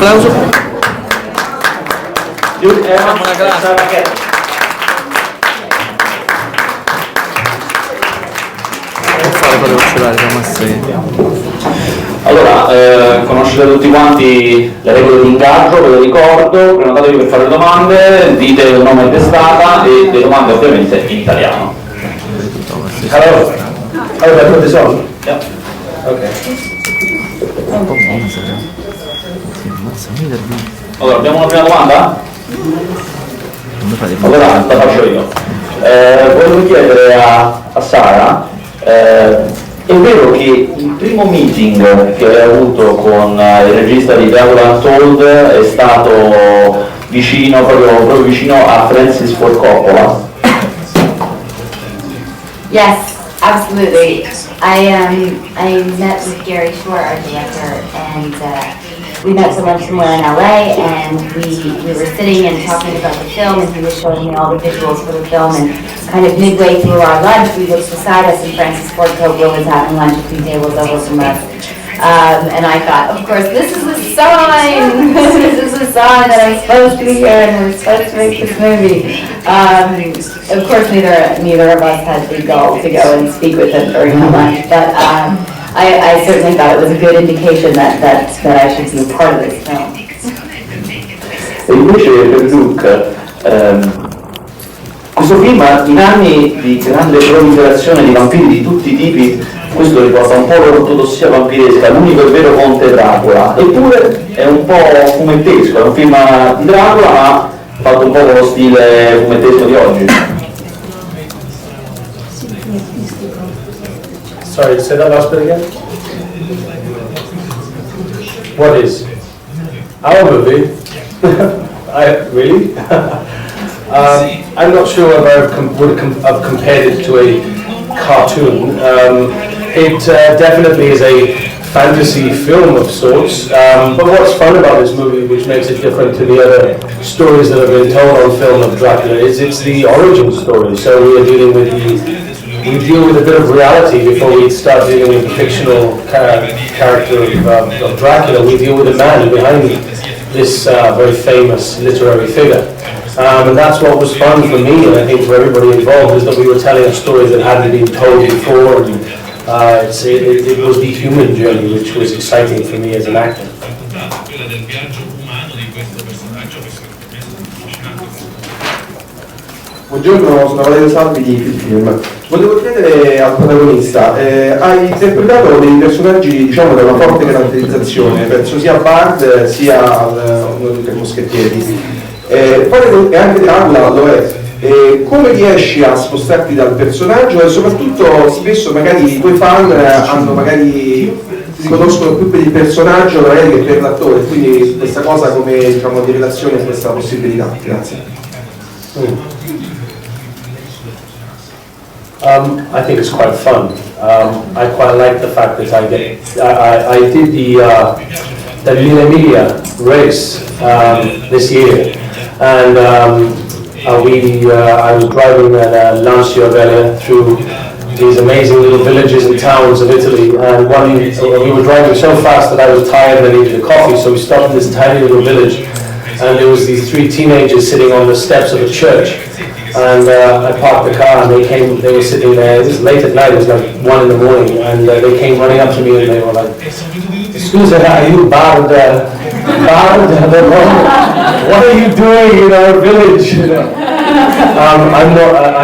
applauso. Una classe. Allora, conoscete tutti quanti le regole di ingaggio, ve le ricordo, prenotatevi per fare domande, dite il nome e testata e le domande ovviamente in italiano. Allora, professore? Yeah. Ok. Allora, abbiamo una prima domanda? Allora, la faccio io. Volevo chiedere a Sara, è vero che il primo meeting che hai avuto con il regista di Dracula Untold è stato vicino, proprio vicino a Francis Ford Coppola? Yes, absolutely. I met with Gary Shore, our director, and we met to lunch somewhere in LA, and we were sitting and talking about the film, and he was showing me all the visuals for the film, and kind of midway through our lunch, we looked beside us, and Francis Ford Coppola was having lunch a few tables over from us. And I thought, of course, this is a sign! This is a sign that I'm supposed to be here and we're supposed to make this movie. Of course, neither of us had the gall to go and speak with him during the lunch, but I certainly thought it was a good indication that I should be a part of this film. E invece per Luke, questo film in anni di grande proliferazione di vampiri di tutti i tipi, questo riporta un po' l'ortodossia vampiresca, l'unico e vero conte Dracula, eppure è un po' fumettesco, è un film di Dracula ma fatto un po' con lo stile fumettesco di oggi. Sorry, say that last bit again? What is? Our movie? Really? I'm not sure whether I would have compared it to a cartoon. It definitely is a fantasy film of sorts, but what's fun about this movie, which makes it different to the other stories that have been told on film of Dracula, is it's the origin story. So we deal with a bit of reality before we start dealing with the fictional character of Dracula. We deal with the man behind this very famous literary figure. And that's what was fun for me, and I think for everybody involved, is that we were telling a story that hadn't been told before, and it was the human journey which was exciting for me as an actor. Buongiorno, sono Valerio Salvi di Film. Volevo chiedere al protagonista, hai interpretato dei personaggi, diciamo, da una forte caratterizzazione, penso sia Bard sia uno dei tre moschettieri. Poi anche Dracula lo è. Come riesci a spostarti dal personaggio e soprattutto spesso magari i tuoi fan si riconoscono più per il personaggio magari che per l'attore, quindi questa cosa come, diciamo, di relazione a questa possibilità. Grazie. I think it's quite fun. I quite like the fact that I did the Mille Miglia race this year, and I was driving at Lancia Vella through these amazing little villages and towns of Italy, and we were driving so fast that I was tired and I needed a coffee, so we stopped in this tiny little village, and there was these three teenagers sitting on the steps of a church. And I parked the car and they were sitting there, it was late at night, it was like 1 in the morning, and they came running up to me and they were like, "Excuse me, are you Bard? What are you doing in our village?" You know? I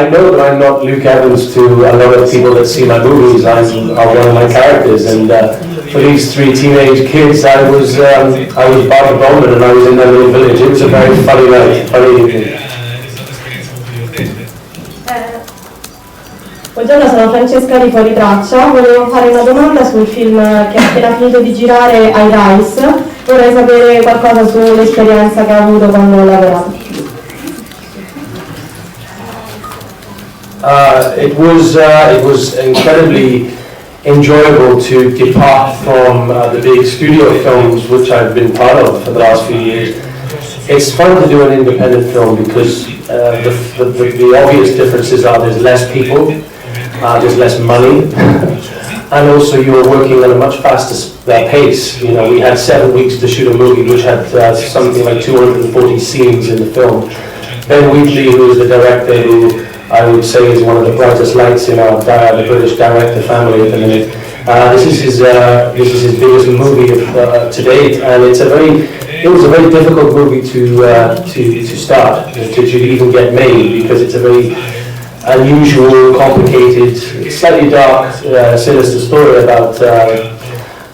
know that I'm not Luke Evans to a lot of people that see my movies. I'm one of my characters, and for these three teenage kids, I was Bard Bowman and I was in that little village. It was a very funny night, funny evening. Buongiorno, sono Francesca di Fuori Traccia, volevo fare una domanda sul film che ha appena finito di girare ai Rise. Vorrei sapere qualcosa sull'esperienza che ha avuto quando ha lavorato. It was incredibly enjoyable to depart from the big studio films which I've been part of for the last few years. It's fun to do an independent film because the obvious differences are there's less people, there's less money, and also you were working at a much faster pace. You know, we had 7 weeks to shoot a movie which had something like 240 scenes in the film. Ben Wheatley, who is the director, who I would say is one of the brightest lights in the British director family at the minute. This is his biggest movie to date, and it was a very difficult movie to start, to even get made, because it's a very unusual, complicated, slightly dark, sinister story about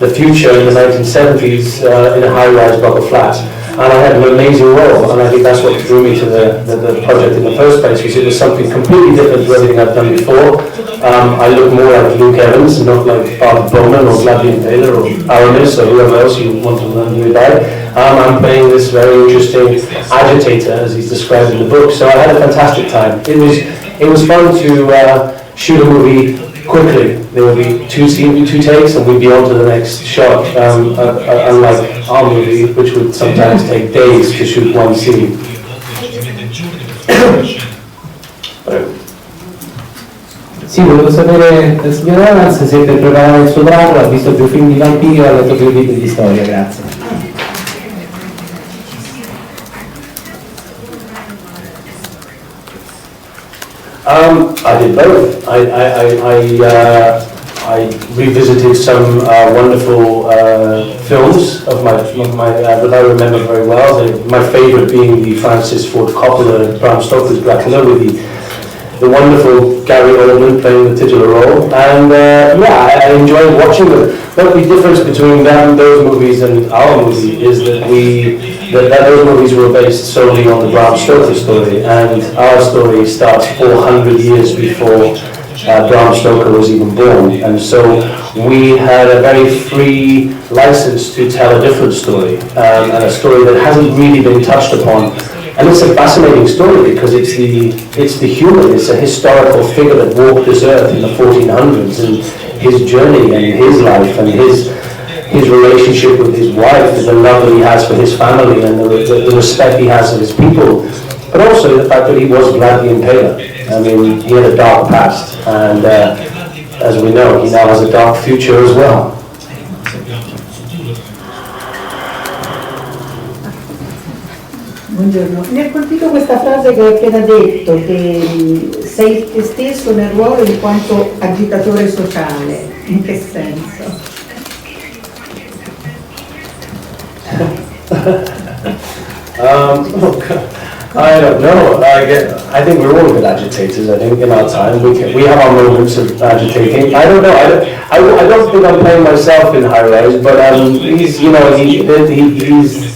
the future in the 1970s in a high-rise block of flats. And I had an amazing role, and I think that's what drew me to the project in the first place, because it was something completely different to everything I've done before. I look more like Luke Evans, not like Bob Bowman or Vlad the Impaler or Aramis or whoever else you want to learn me by. I'm playing this very interesting agitator, as he's described in the book, so I had a fantastic time. It was fun to shoot a movie quickly. There would be two takes and we'd be on to the next shot, unlike our movie, which would sometimes take days to shoot one scene. Sì, volevo sapere, signor Evans, se per preparare il suo Dracula ha visto più film di vampiri o ha letto più libri di storia, grazie. I did both. I revisited some wonderful films of my that I remember very well. My favourite being the Francis Ford Coppola Bram Stoker's Dracula with the wonderful Gary Oldman playing the titular role, and I enjoyed watching them. But the difference between those movies and our movie is that those movies were based solely on the Bram Stoker story, and our story starts 400 years before Bram Stoker was even born, and so we had a very free license to tell a different story, and a story that hasn't really been touched upon. And it's a fascinating story because it's the human, it's a historical figure that walked this earth in the 1400s, and his journey and his life and his relationship with his wife, and the love that he has for his family and the respect he has of his people, but also the fact that he was Vlad the Impaler. I mean, he had a dark past, and as we know, he now has a dark future as well. Buongiorno, mi ha colpito questa frase che hai appena detto, che sei te stesso nel ruolo in quanto agitatore sociale. In che senso? I don't know. I think we're all good agitators. I think in our time we have our moments of agitating. I don't know. I don't think I'm playing myself in High Rise, but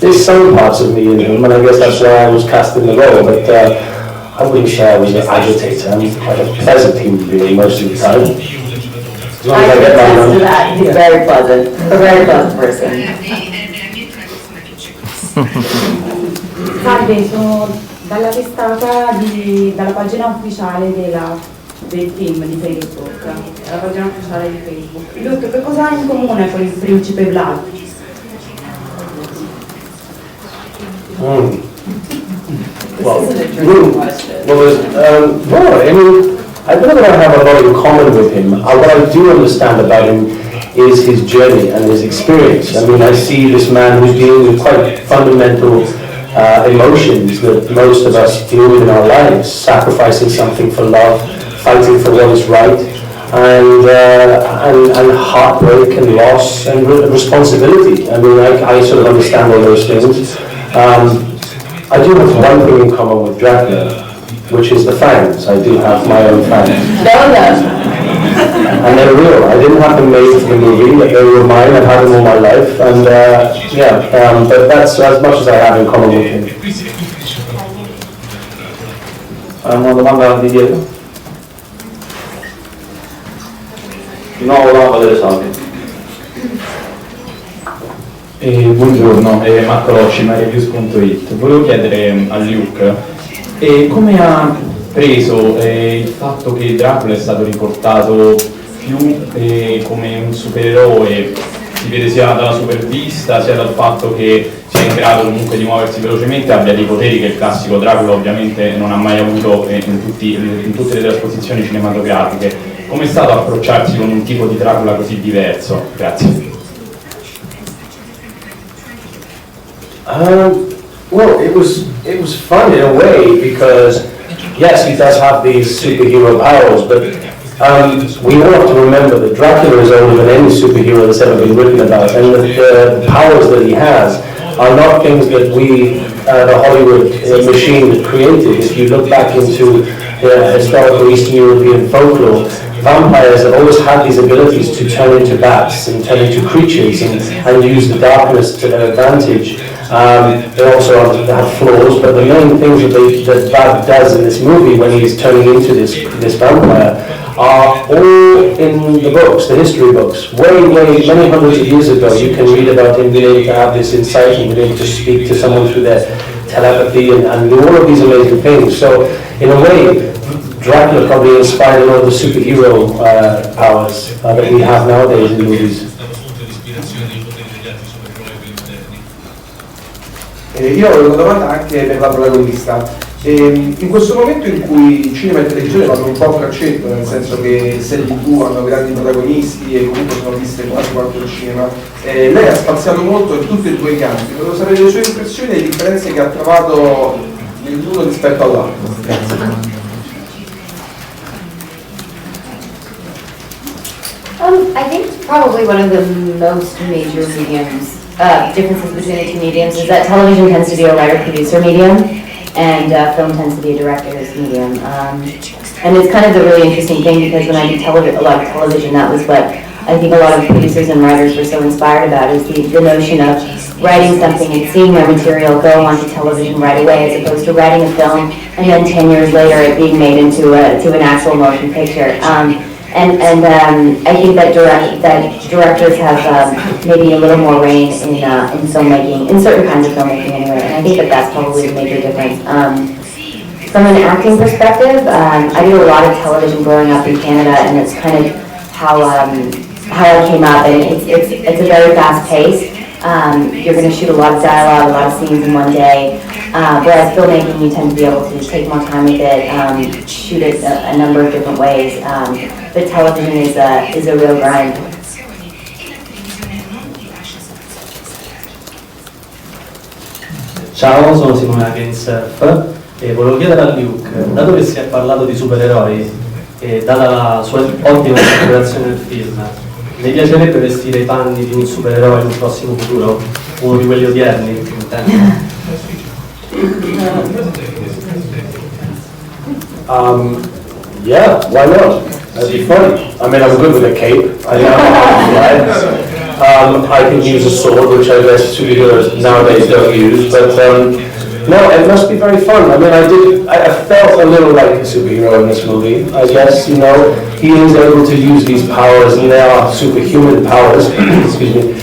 there's some parts of me in him, and I guess that's why I was cast in the role. But I wouldn't say I was an agitator. I'm quite a pleasant human being most of the time. As long as I get my to that. He's very pleasant, a very pleasant person. Salve, sono dalla testata dalla pagina ufficiale del film di Facebook, dalla pagina ufficiale di Facebook. Luke, che cosa ha in comune con il principe Vlad? I don't know that I have a lot in common with him. What I do understand about him is his journey and his experience. I mean, I see this man who's dealing with quite fundamental emotions that most of us deal with in our lives, sacrificing something for love, fighting for what is right, and heartbreak and loss and responsibility. I mean, I sort of understand all those things. I do have one thing in common with Dracula, which is the fangs. I do have my own fangs. And they're real. I didn't have them made for the movie, but they were mine. I've had them all my life, and but that's as much as I have in common with him. Una domanda di dietro? Di nuovo la delle salve. Buongiorno, Marco Rocci, mariavius.it. Volevo chiedere a Luke come ha preso il fatto che Dracula è stato riportato più come un supereroe, si vede sia dalla supervista sia dal fatto che sia in grado comunque di muoversi velocemente, abbia dei poteri che il classico Dracula ovviamente non ha mai avuto in tutte le trasposizioni cinematografiche. com'è stato approcciarsi con un tipo di Dracula così diverso? Grazie. Well, it was fun in a way because yes, he does have these superhero powers, but we all have to remember that Dracula is older than any superhero that's ever been written about, and the powers that he has are not things that we, the Hollywood machine, created. If you look back into historical Eastern European folklore, vampires have always had these abilities to turn into bats and turn into creatures and use the darkness to their advantage. They also have flaws, but the main things that Bad does in this movie when he's turning into this vampire are all in the books, the history books. Many hundreds of years ago, you can read about him being able to have this insight and being able to speak to someone through their telepathy and do all of these amazing things. So, in a way, Dracula probably inspired a lot of the superhero powers that we have nowadays in movies. Io ho una domanda anche per la protagonista. In questo momento in cui cinema e televisione vanno un po' a braccetto, nel senso che serie TV hanno grandi protagonisti e comunque sono viste quasi quanto il cinema, lei ha spaziato molto in tutti e due i campi. Volevo sapere le sue impressioni e le differenze che ha trovato nell'uno rispetto all'altro. Grazie. I think probably one of the most major mediums, differences between the two mediums is that television tends to be a writer-producer medium, and film tends to be a director's medium. And it's kind of the really interesting thing because when I did a lot of television, that was what I think a lot of producers and writers were so inspired about, is the notion of writing something and seeing their material go onto television right away, as opposed to writing a film and then 10 years later it being made into an actual motion picture. And I think that directors have maybe a little more reign in filmmaking, in certain kinds of filmmaking anyway, and I think that that's probably the major difference. From an acting perspective, I did a lot of television growing up in Canada, and it's kind of how I came up, and it's a very fast pace. You're going to shoot a lot of dialogue, a lot of scenes in one day, whereas filmmaking you tend to be able to take more time with it, shoot it a number of different ways. But television is a real grind. Ciao, sono Simone Againsurf e volevo chiedere a Luke, dato che si è parlato di supereroi e data la sua ottima interpretazione del film, le piacerebbe vestire i panni di un supereroe in un prossimo futuro? Uno di quelli odierni, intendo? Yeah, why not? That'd be fun. I mean, I'm good with a cape. I know how to fly. I can use a sword, which I guess superheroes nowadays don't use. But no, it must be very fun. I mean, I felt a little like a superhero in this movie. I guess, you know, he is able to use these powers, and they are superhuman powers. Excuse me.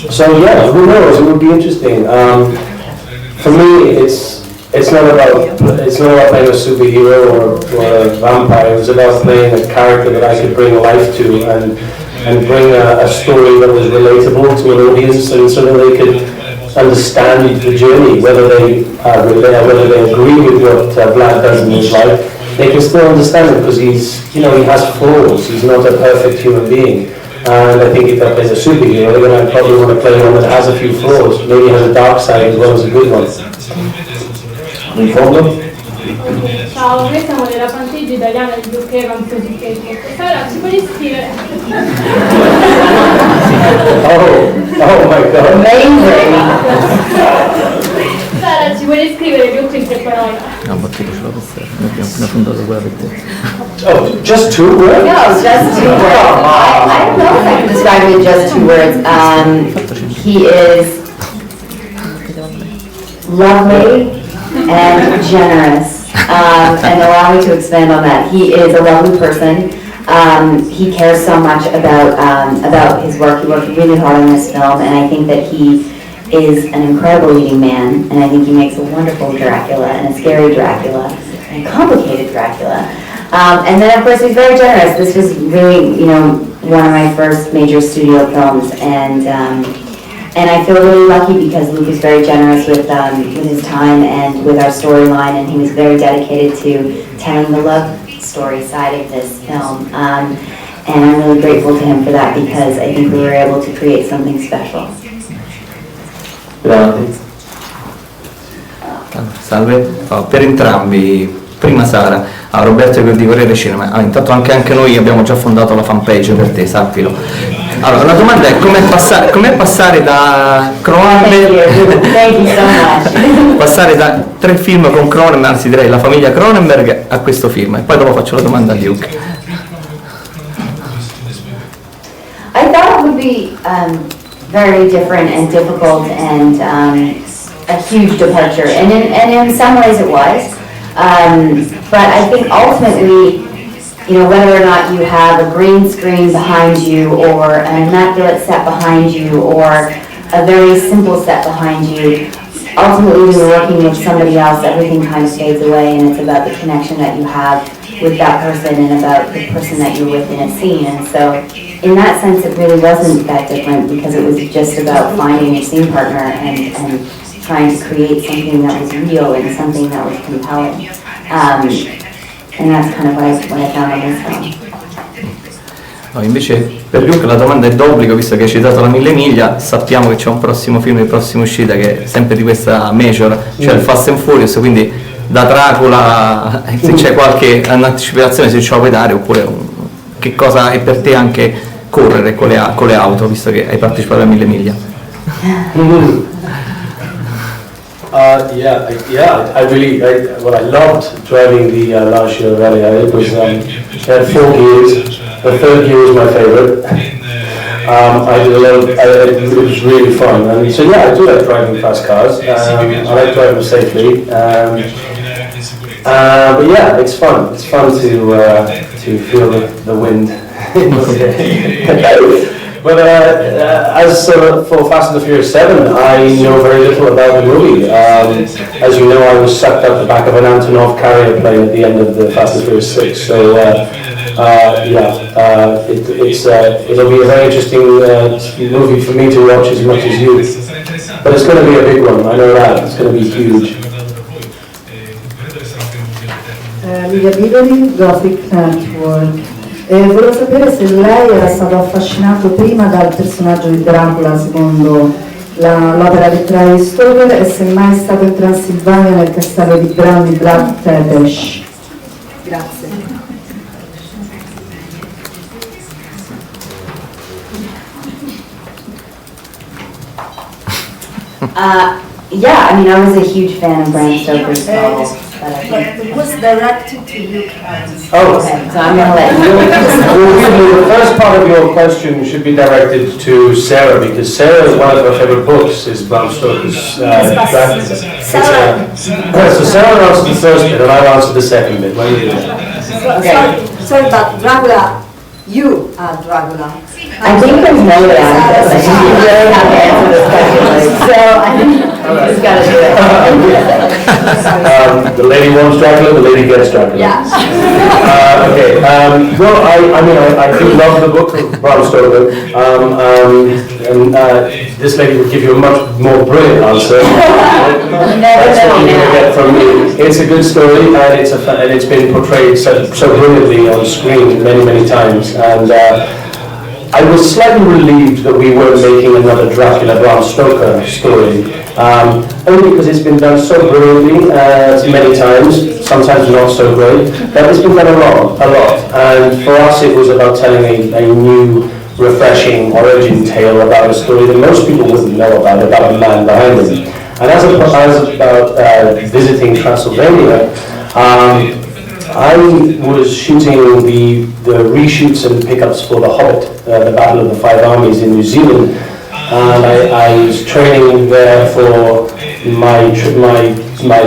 So yeah, who knows? It would be interesting. For me, it's not about playing a superhero or a vampire. It was about playing a character that I could bring life to and bring a story that was relatable to an audience, and so that they could understand the journey, whether they agree with what Vlad does in his life. They can still understand it because he has flaws. He's not a perfect human being. And I think if I play a superhero, then I'd probably want to play one that has a few flaws. Maybe has a dark side as well as a good one. In fondo? Ciao, noi siamo le rappantiggi italiane di Luke Evans su Facebook. Sara, ci puoi scrivere? Oh my god. Amazing! Sara, ci vuoi scrivere Luke in 3 parole? No, ma che ce l'ho per abbiamo appena fondato quella per te. Oh, just 2 words? No, just 2 words. I don't know if I can describe it in just 2 words. He is lovely and generous. And allow me to expand on that. He is a lovely person. He cares so much about his work. He worked really hard on this film, and I think that he is an incredible leading man, and I think he makes a wonderful Dracula, and a scary Dracula, and a complicated Dracula. And then of course he's very generous. This was really, one of my first major studio films, and I feel really lucky because Luke is very generous with his time and with our storyline, and he was very dedicated to telling the love story side of this film. And I'm really grateful to him for that because I think we were able to create something special. Grazie. Salve, per entrambi, prima Sara, Roberto di Corriere Cinema, intanto anche noi abbiamo già fondato la fanpage per te, sappilo. Allora, la domanda è com'è passare da Cronenberg, Thank you so much. passare da 3 film con Cronenberg, anzi direi la famiglia Cronenberg, a questo film, e poi dopo faccio la domanda a Luke. I thought it would be very different and difficult and a huge departure, and in some ways it was. But I think ultimately, you know, whether or not you have a green screen behind you or an immaculate set behind you or a very simple set behind you, ultimately when you're working with somebody else, everything kind of fades away, and it's about the connection that you have with that person and about the person that you're with in a scene. And so in that sense it really wasn't that different because it was just about finding your scene partner and trying to create something that was real and something that was compelling. And that's kind of what I found on this film. No, invece per Luke la domanda è d'obbligo, visto che hai citato la 1000 miglia, sappiamo che c'è un prossimo film di prossima uscita che è sempre di questa major, cioè il Fast and Furious, quindi da Dracula se c'è qualche anticipazione, se ce la puoi dare, oppure che cosa è per te anche correre con le auto, visto che hai partecipato a 1000 miglia. I loved driving the La Chevrolet. It was it had 4 gears. The 3rd gear was my favorite. I did a lot of, it was really fun. And so yeah, I do like driving fast cars. I like driving them safely. But yeah, it's fun. It's fun to feel the wind. But as for Fast and the Furious 7, I know very little about the movie. As you know, I was sucked out the back of an Antonov carrier plane at the end of the Fast and Furious 6. So it'll be a very interesting movie for me to watch as much as you. But it's going to be a big one, I know that. It's going to be huge. Livia Bidoli, Gothic Network. Volevo sapere se lei era stato affascinato prima dal personaggio di Dracula secondo l'opera letteraria di Stoker e se mai è stato in Transilvania nel castello di Bran di Vlad Tepes. Grazie. Yeah, I mean, I was a huge fan of Bram Stoker's novel. It was directed to you. Oh, Okay, so I'm gonna let you. the first part of your question should be directed to Sarah, because Sarah is one of her favorite books, is Bram Stoker's Dracula. So Sarah answered the first bit and I'll answer the second bit. What do you do? Sorry, but Dracula, you are Dracula. I think there's no way out of this. I think you really have to answer this question. So I think you just gotta do it. The lady wants Dracula, the lady gets Dracula. Yeah. Okay. Well, I do love the book of Bram Stoker, and this lady would give you a much more brilliant answer. That's what you're going to get from me. It's a good story, and it's been portrayed so brilliantly on screen many times, and I was slightly relieved that we weren't making another Dracula Bram Stoker story, only because it's been done so brilliantly many times, sometimes not so great, but it's been done a lot, and for us it was about telling a new, refreshing origin tale about a story that most people wouldn't know about a man behind him. And as about visiting Transylvania, I was shooting the reshoots and pickups for The Hobbit, the Battle of the Five Armies in New Zealand, and I was training there for my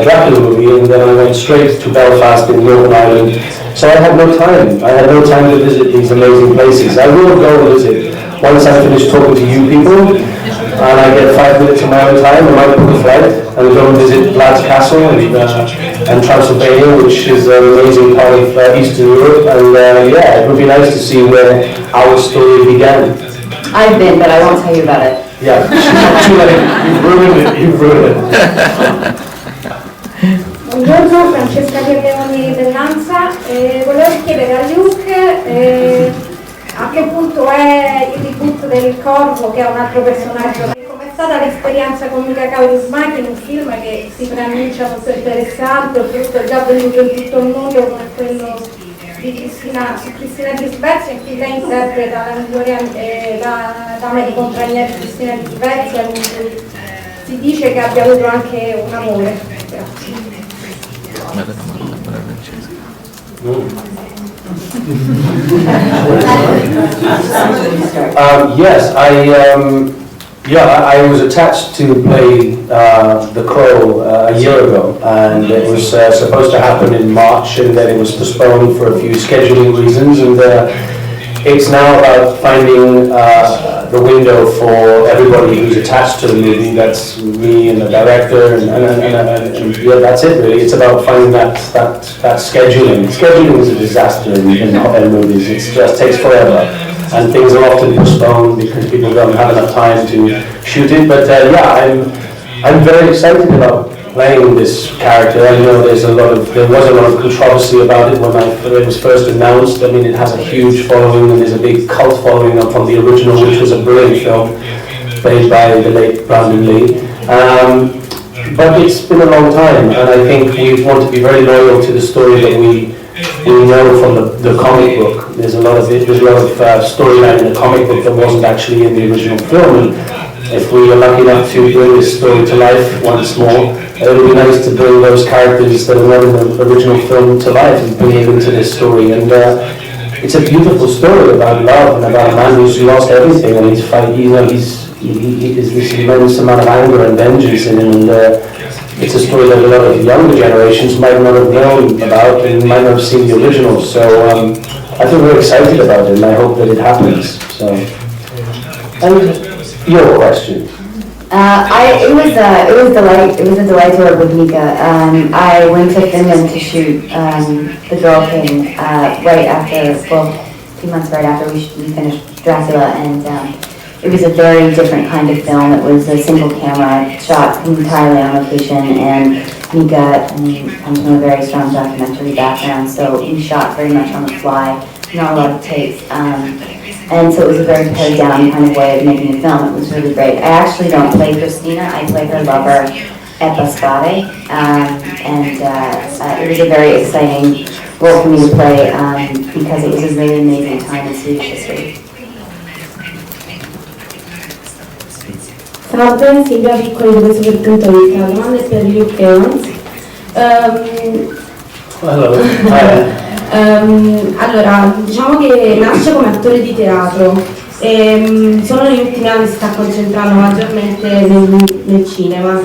Dracula movie, and then I went straight to Belfast in Northern Ireland. So I had no time. I had no time to visit these amazing places. I will go and visit once I finish talking to you people, and I get 5 minutes of my own time. I might book a flight and go and visit Vlad's Castle and Transylvania, which is an amazing part of Eastern Europe. And yeah, it would be nice to see where our story began. I've been, but I won't tell you about it. Yeah, too late. You've ruined it. Buongiorno, Francesca Pierleoni dell'Ansa, volevo chiedere a Luke a che punto è il reboot del Corvo, che è un altro personaggio. Com'è stata l'esperienza con Mika Kaurismäki in un film che si preannuncia molto interessante, oltretutto è già venuto in tutto il mondo come quello di Cristina Gisbezia, in cui lei interpreta la migliore dama di compagnia di Cristina Gisbezia, in cui si dice che abbia avuto anche un amore. Grazie. Yes, I was attached to play the Crow a year ago, and it was supposed to happen in March, and then it was postponed for a few scheduling reasons, and it's now about finding the window for everybody who's attached to the movie. That's me and the director, and yeah, that's it really. It's about finding that scheduling. Scheduling is a disaster in movies. It just takes forever, and things are often postponed because people don't have enough time to shoot it. But yeah, I'm very excited about playing this character. I know there was a lot of controversy about it when it was first announced. I mean, it has a huge following, and there's a big cult following up on the original, which was a brilliant film played by the late Brandon Lee. But it's been a long time, and I think we want to be very loyal to the story that we know from the comic book. There's a lot of storyline in the comic book that wasn't actually in the original film. If we are lucky enough to bring this story to life once more, it would be nice to bring those characters that are not in the original film to life and bring them into this story. And it's a beautiful story about love and about a man who's lost everything, and he's fighting. There's this immense amount of anger and vengeance in him, and it's a story that a lot of younger generations might not have known about and might not have seen the original. So I feel very excited about it, and I hope that it happens. So, and your question. It was a delight to work with Mika. I went to Finland to shoot The Girl King a few months right after we finished Dracula, and it was a very different kind of film. It was a single camera, shot entirely on location, and Mika comes from a very strong documentary background, so we shot very much on the fly, not a lot of takes. And so it was a very pared down kind of way of making a film. It was really great. I actually don't play Christina, I play her lover at Bascade, and it was a very exciting role for me to play because it was a really amazing time in Swedish history. Salve, Silvia Piccoli di Questo.it. La domanda è per Luke Evans. Hello. Allora, diciamo che nasce come attore di teatro e solo negli ultimi anni si sta concentrando maggiormente nel cinema,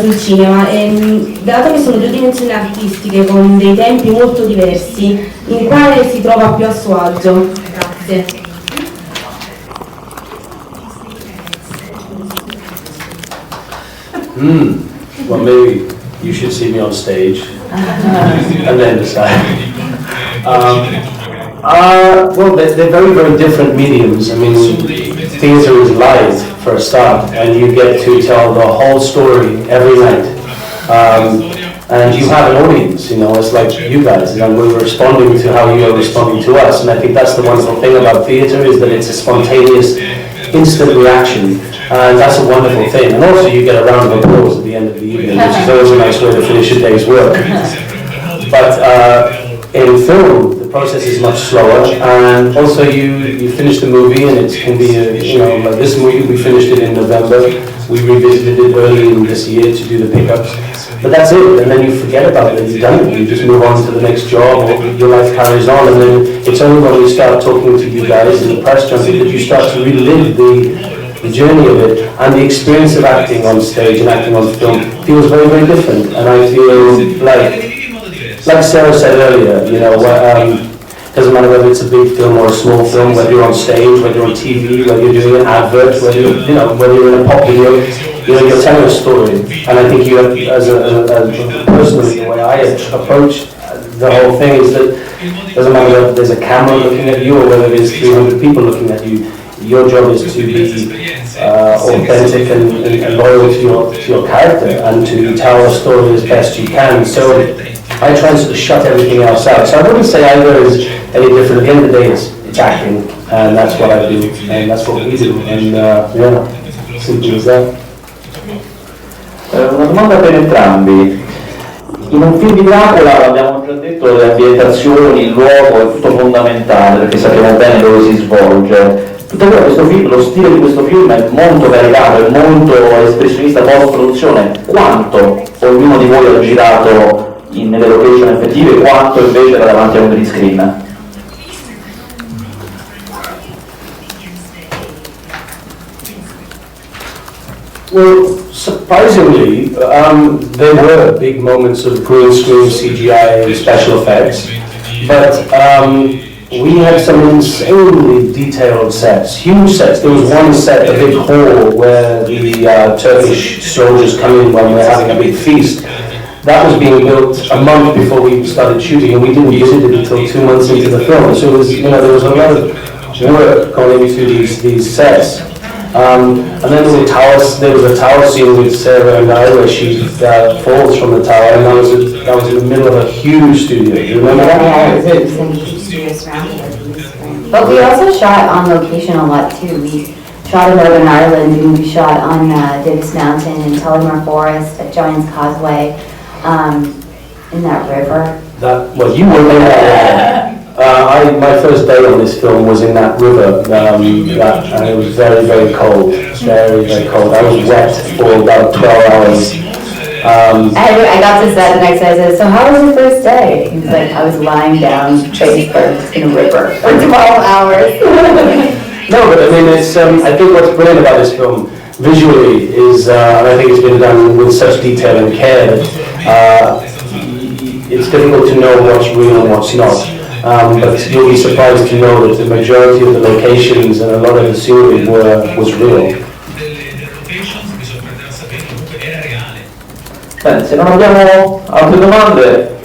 sul cinema, e dato che sono due dimensioni artistiche con dei tempi molto diversi, in quale si trova più a suo agio? Grazie. Well, maybe you should see me on stage and then decide. Well, they're very, very different mediums. I mean, theatre is live for a start, and you get to tell the whole story every night. And you have an audience, it's like you guys, we're responding to how you are responding to us. And I think that's the wonderful thing about theatre, is that it's a spontaneous, instant reaction. And that's a wonderful thing. And also you get a round of applause at the end of the evening, which is always a nice way to finish a day's work. But in film, the process is much slower, and also you finish the movie, and it can be, like this movie, we finished it in November. We revisited it early in this year to do the pickups. But that's it, and then you forget about it, you've done it, you just move on to the next job, or your life carries on, and then it's only when we start talking to you guys in the press junket that you start to relive the journey of it, and the experience of acting on stage and acting on film feels very, very different. And I feel like Sarah said earlier, doesn't matter whether it's a big film or a small film, whether you're on stage, whether you're on TV, whether you're doing an advert, whether you're in a pop video, you're telling a story. And I think personally, the way I approach the whole thing is that it doesn't matter whether there's a camera looking at you or whether there's 300 people looking at you. Your job is to be authentic and loyal to your character, and to tell a story as best you can. So I try and sort of shut everything else out. So I wouldn't say either is any different. At the end of the day, it's acting, and that's what I do, and that's what we do, and yeah, simple as that. Una domanda per entrambi. In un film di Dracula, abbiamo già detto, le ambientazioni, il luogo è tutto fondamentale perché sappiamo bene dove si svolge. Tuttavia questo film, lo stile di questo film è molto variegato, è molto espressionista post-produzione. Quanto ognuno di voi ha girato nelle location effettive, quanto invece era davanti a un green screen? Well, surprisingly, there were big moments of green screen, CGI, and special effects, but we had some insanely detailed sets, huge sets. There was one set, a big hall, where the Turkish soldiers come in when we're having a big feast. That was being built a month before we started shooting, and we didn't visit it until 2 months into the film. So it was, there was a lot of work going into these sets. And then there was a tower scene with Sarah and I where she falls from the tower, and that was in the middle of a huge studio. Do you remember that? Yeah, it was in studios around here. But we also shot on location a lot too. We shot in Northern Ireland, and we shot on Davis Mountain in Tullamore Forest, at Giant's Causeway, in that river. Well, you were there. My first day on this film was in that river, and it was very, very cold. Very, very cold. I was wet for about 12 hours. I got to set the next day. I said, "So how was your first day?" He was like, "I was lying down, face first in a river for 12 hours." No, but I mean, I think what's brilliant about this film visually is, and I think it's been done with such detail and care that it's difficult to know what's real and what's not. But you'll be surprised to know that the majority of the locations and a lot of the scenery was real. Bene, se non abbiamo altre domande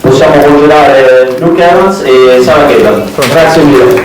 possiamo congelare Luke Evans e Sarah Gaylan. Grazie mille.